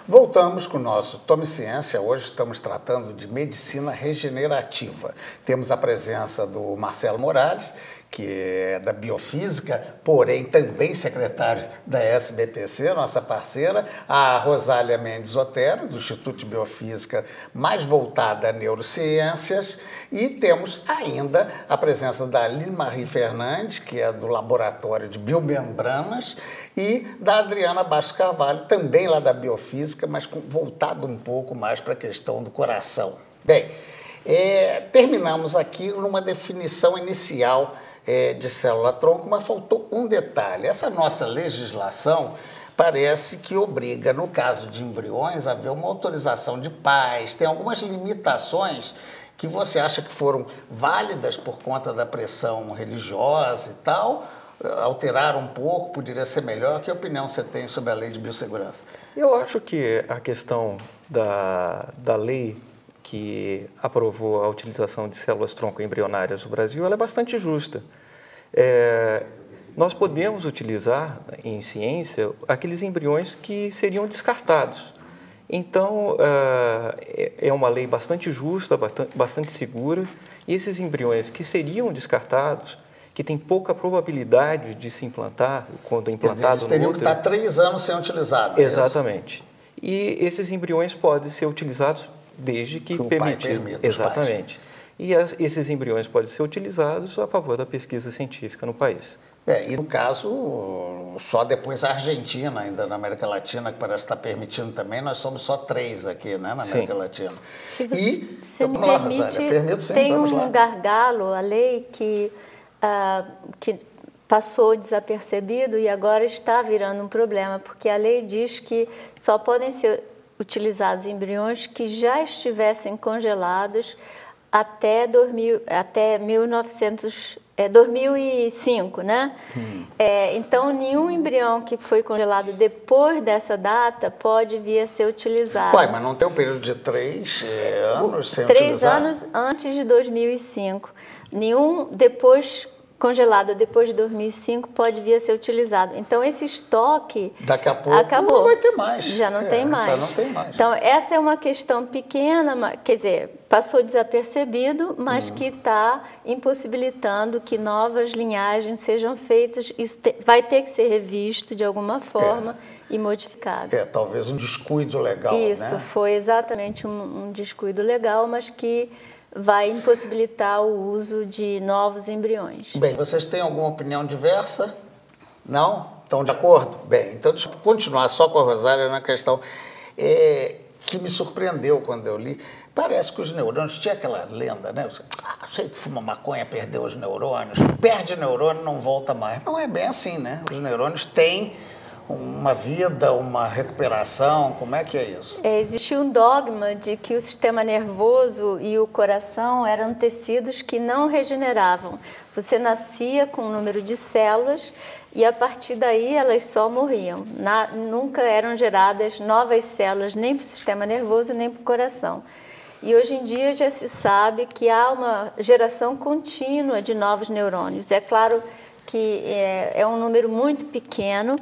Voltamos com o nosso Tome Ciência. Hoje estamos tratando de medicina regenerativa. Temos a presença do Marcelo Morales, que é da Biofísica, porém também secretário da SBPC, nossa parceira, a Rosália Mendes Otero, do Instituto de Biofísica, mais voltada a neurociências, e temos ainda a presença da Aline Marie Fernandes, que é do Laboratório de Biomembranas, e da Adriana Bastos Carvalho, também lá da Biofísica, mas voltado um pouco mais para a questão do coração. Bem, terminamos aqui numa definição inicial de célula-tronco, mas faltou um detalhe. Essa nossa legislação parece que obriga, no caso de embriões, a haver uma autorização de pais, tem algumas limitações que você acha que foram válidas por conta da pressão religiosa e tal, alteraram um pouco, poderia ser melhor. Que opinião você tem sobre a lei de biossegurança? Eu acho que a questão da lei que aprovou a utilização de células-tronco embrionárias no Brasil, ela é bastante justa. Nós podemos utilizar em ciência aqueles embriões que seriam descartados. Então, é uma lei bastante justa, bastante segura, e esses embriões que seriam descartados, que têm pouca probabilidade de se implantar, quando implantado no útero... Eles teriam que estar 3 anos sem utilizar, Exatamente. E esses embriões podem ser utilizados desde que permitido. Exatamente. E esses embriões podem ser utilizados a favor da pesquisa científica no país. E no caso, só depois a Argentina, ainda na América Latina, que parece estar permitindo também, nós somos só 3 aqui, né, na América Latina. Se você me permite, tem um gargalo, a lei que passou desapercebido e agora está virando um problema, porque a lei diz que só podem ser utilizados embriões que já estivessem congelados até 2005, né? Então, nenhum embrião que foi congelado depois dessa data pode vir a ser utilizado. Mas não tem um período de 3 anos sem 3 utilizar? anos antes de 2005. Nenhum congelado depois de 2005 pode vir a ser utilizado. Então, esse estoque daqui a pouco acabou. Não vai ter mais. Já não tem mais. Já não tem mais. Então, essa é uma questão pequena, quer dizer, passou desapercebido, mas que está impossibilitando que novas linhagens sejam feitas. Isso vai ter que ser revisto de alguma forma e modificado. Talvez um descuido legal, Isso, né? foi exatamente um descuido legal, mas que vai impossibilitar o uso de novos embriões. Bem, vocês têm alguma opinião diversa? Não? Estão de acordo? Bem, então deixa eu continuar só com a Rosália na questão que me surpreendeu quando eu li. Parece que os neurônios, tinha aquela lenda, né? Sei que fuma maconha, perdeu os neurônios. Perde neurônio, não volta mais. Não é bem assim, né? Os neurônios têm uma vida, uma recuperação, como é que é isso? Existia um dogma de que o sistema nervoso e o coração eram tecidos que não regeneravam. Você nascia com um número de células e a partir daí elas só morriam. Nunca eram geradas novas células nem para o sistema nervoso nem para o coração. E hoje em dia já se sabe que há uma geração contínua de novos neurônios. É claro que é um número muito pequeno.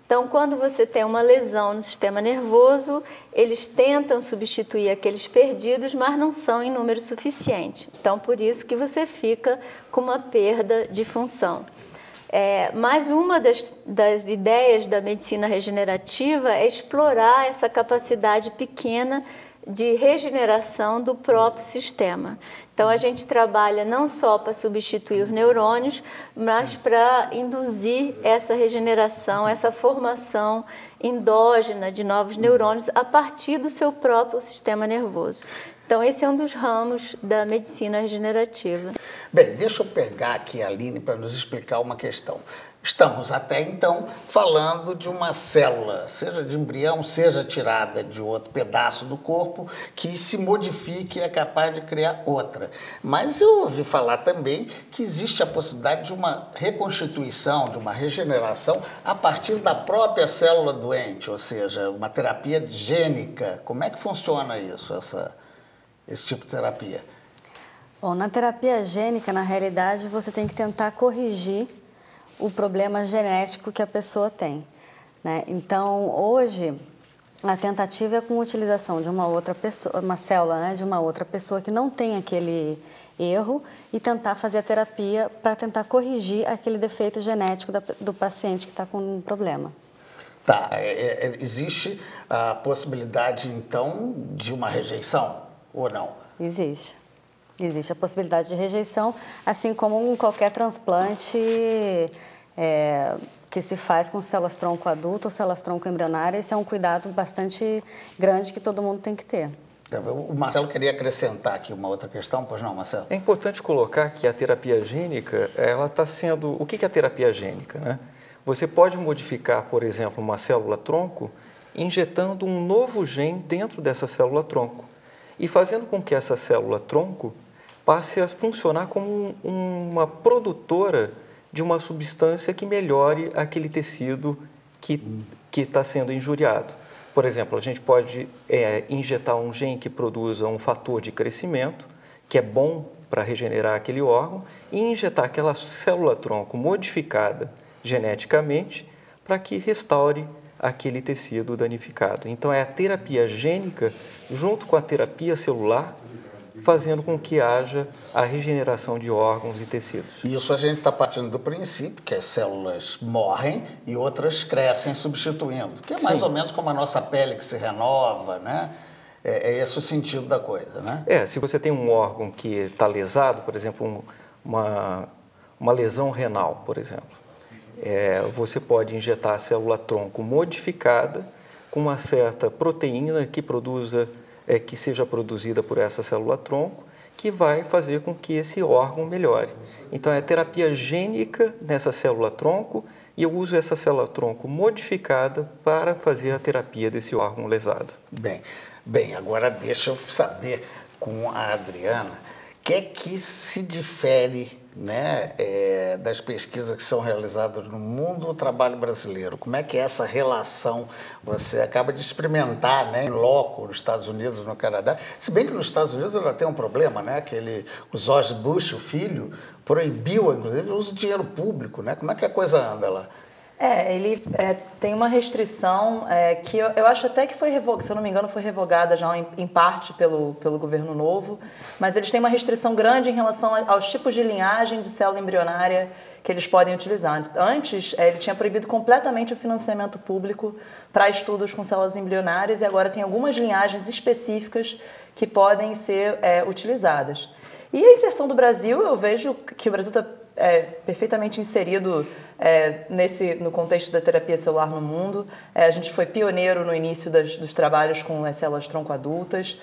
Então, quando você tem uma lesão no sistema nervoso, eles tentam substituir aqueles perdidos, mas não são em número suficiente. Então, por isso que você fica com uma perda de função. Mas uma das ideias da medicina regenerativa é explorar essa capacidade pequena de regeneração do próprio sistema. Então, a gente trabalha não só para substituir os neurônios, mas para induzir essa regeneração, essa formação endógena de novos neurônios a partir do seu próprio sistema nervoso. Então, esse é um dos ramos da medicina regenerativa. Bem, deixa eu pegar aqui a Aline para nos explicar uma questão. Estamos até então falando de uma célula, seja de embrião, seja tirada de outro pedaço do corpo, que se modifique e é capaz de criar outra. Mas eu ouvi falar também que existe a possibilidade de uma reconstituição, de uma regeneração a partir da própria célula doente, ou seja, uma terapia gênica. Como é que funciona isso, esse tipo de terapia? Bom, na terapia gênica, na realidade, você tem que tentar corrigir o problema genético que a pessoa tem, né? Então, hoje, A tentativa é com a utilização de uma outra pessoa, uma célula, né, de uma outra pessoa que não tem aquele erro e tentar fazer a terapia para tentar corrigir aquele defeito genético do paciente que está com um problema. Tá, existe a possibilidade, então, de uma rejeição ou não? Existe. Existe a possibilidade de rejeição, assim como em qualquer transplante que se faz com células-tronco adulto ou células-tronco embrionárias. Esse é um cuidado bastante grande que todo mundo tem que ter. O Marcelo queria acrescentar aqui uma outra questão, pois não, Marcelo? É importante colocar que a terapia gênica, ela está sendo... O que é a terapia gênica, né? Você pode modificar, por exemplo, uma célula-tronco injetando um novo gene dentro dessa célula-tronco e fazendo com que essa célula-tronco passe a funcionar como uma produtora de uma substância que melhore aquele tecido que está sendo injuriado. Por exemplo, a gente pode injetar um gene que produza um fator de crescimento, que é bom para regenerar aquele órgão, e injetar aquela célula-tronco modificada geneticamente para que restaure aquele tecido danificado. Então, é a terapia gênica junto com a terapia celular fazendo com que haja a regeneração de órgãos e tecidos. Isso a gente está partindo do princípio que as células morrem e outras crescem substituindo, que é mais ou menos como a nossa pele que se renova, né? É esse o sentido da coisa, né? Se você tem um órgão que está lesado, por exemplo, uma lesão renal, por exemplo, você pode injetar a célula-tronco modificada com uma certa proteína que seja produzida por essa célula-tronco, que vai fazer com que esse órgão melhore. Então, é terapia gênica nessa célula-tronco e eu uso essa célula-tronco modificada para fazer a terapia desse órgão lesado. Bem, agora deixa eu saber com a Adriana, o que é que se difere, né, das pesquisas que são realizadas no mundo do trabalho brasileiro? Como é que é essa relação? Você acaba de experimentar, né, em loco, nos Estados Unidos, no Canadá. Se bem que nos Estados Unidos ela tem um problema, né? O George Bush, o filho, proibiu, inclusive, o uso de dinheiro público, né? Como é que a coisa anda lá? Ele tem uma restrição que eu acho até que foi revogada, se eu não me engano, foi revogada já em parte pelo governo novo, mas eles têm uma restrição grande em relação aos tipos de linhagem de célula embrionária que eles podem utilizar. Antes, ele tinha proibido completamente o financiamento público para estudos com células embrionárias e agora tem algumas linhagens específicas que podem ser utilizadas. E a inserção do Brasil, eu vejo que o Brasil está perfeitamente inserido no contexto da terapia celular no mundo. A gente foi pioneiro no início dos trabalhos com as células tronco adultas,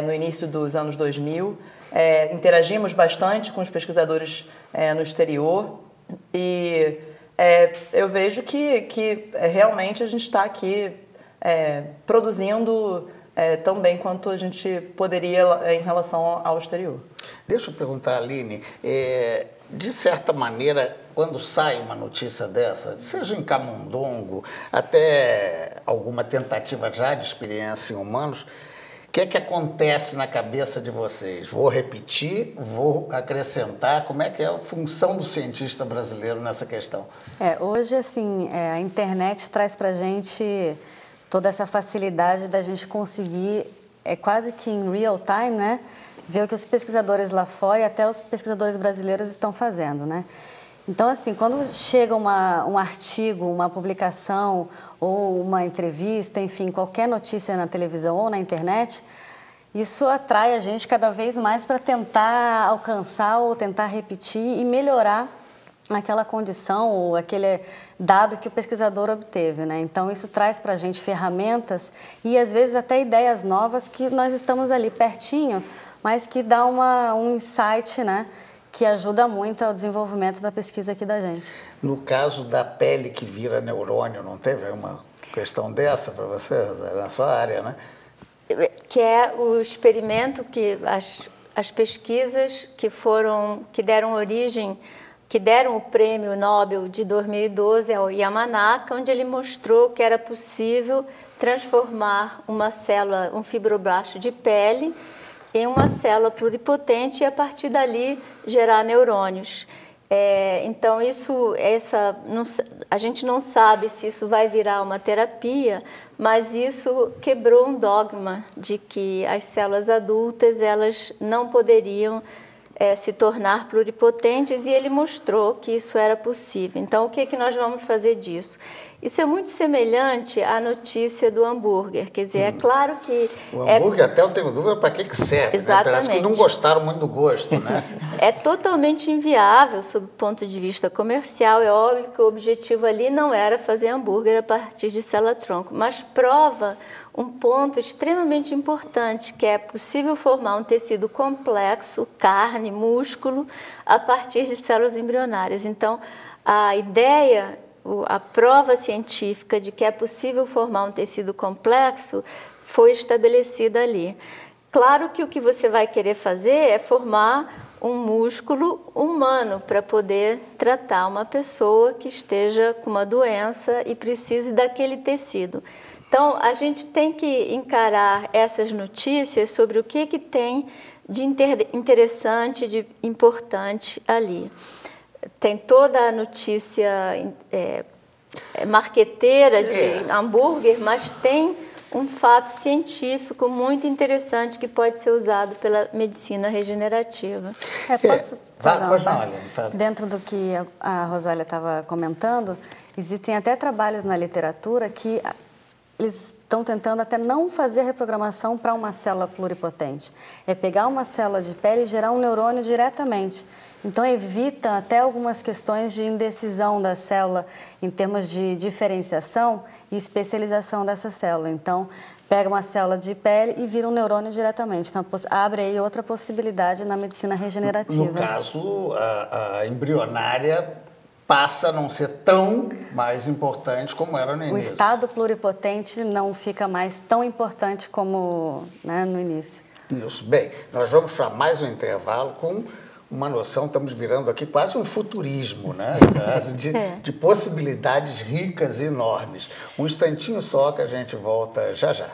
no início dos anos 2000. Interagimos bastante com os pesquisadores no exterior e eu vejo que realmente a gente está aqui produzindo tão bem quanto a gente poderia em relação ao exterior. Deixa eu perguntar, Aline, de certa maneira, quando sai uma notícia dessa, seja em camundongo, até alguma tentativa já de experiência em humanos, o que é que acontece na cabeça de vocês? Vou repetir, vou acrescentar, como é que é a função do cientista brasileiro nessa questão? Hoje, assim, a internet traz para a gente toda essa facilidade da gente conseguir, quase que em real time, né, ver o que os pesquisadores lá fora e até os pesquisadores brasileiros estão fazendo, né? Então, assim, quando chega um artigo, uma publicação ou uma entrevista, enfim, qualquer notícia na televisão ou na internet, isso atrai a gente cada vez mais para tentar alcançar ou tentar repetir e melhorar aquela condição ou aquele dado que o pesquisador obteve, né? Então, isso traz para a gente ferramentas e, às vezes, até ideias novas que nós estamos ali pertinho, mas que dá um insight, né, que ajuda muito ao desenvolvimento da pesquisa aqui da gente. No caso da pele que vira neurônio, não teve uma questão dessa para você, na sua área, né? Que é o experimento que as pesquisas que deram origem, que deram o prêmio Nobel de 2012 ao Yamanaka, onde ele mostrou que era possível transformar uma célula, um fibroblasto de pele, em uma célula pluripotente e, a partir dali, gerar neurônios. Então, a gente não sabe se isso vai virar uma terapia, mas isso quebrou um dogma de que as células adultas elas não poderiam se tornar pluripotentes, e ele mostrou que isso era possível. Então, o que nós vamos fazer disso? Isso é muito semelhante à notícia do hambúrguer. Quer dizer, é claro que... O hambúrguer, até eu tenho dúvida para que serve. Exatamente. Né? Parece que não gostaram muito do gosto, né? É totalmente inviável sob o ponto de vista comercial. É óbvio que o objetivo ali não era fazer hambúrguer a partir de célula-tronco, mas prova um ponto extremamente importante, que é possível formar um tecido complexo, carne, músculo, a partir de células embrionárias. Então, a ideia... A prova científica de que é possível formar um tecido complexo foi estabelecida ali. Claro que o que você vai querer fazer é formar um músculo humano para poder tratar uma pessoa que esteja com uma doença e precise daquele tecido. Então, a gente tem que encarar essas notícias sobre o que tem de interessante, de importante ali. Tem toda a notícia marqueteira de hambúrguer, mas tem um fato científico muito interessante que pode ser usado pela medicina regenerativa. Dentro do que a Rosália estava comentando, existem até trabalhos na literatura que eles estão tentando até não fazer a reprogramação para uma célula pluripotente. É pegar uma célula de pele e gerar um neurônio diretamente. Então, evita até algumas questões de indecisão da célula em termos de diferenciação e especialização dessa célula. Então, pega uma célula de pele e vira um neurônio diretamente. Então, abre aí outra possibilidade na medicina regenerativa. No caso, a embrionária passa a não ser tão mais importante como era no início. O estado pluripotente não fica mais tão importante como, né, no início. Isso. Bem, nós vamos para mais um intervalo com uma noção, estamos virando aqui quase um futurismo, né? De possibilidades ricas e enormes. Um instantinho só que a gente volta já já.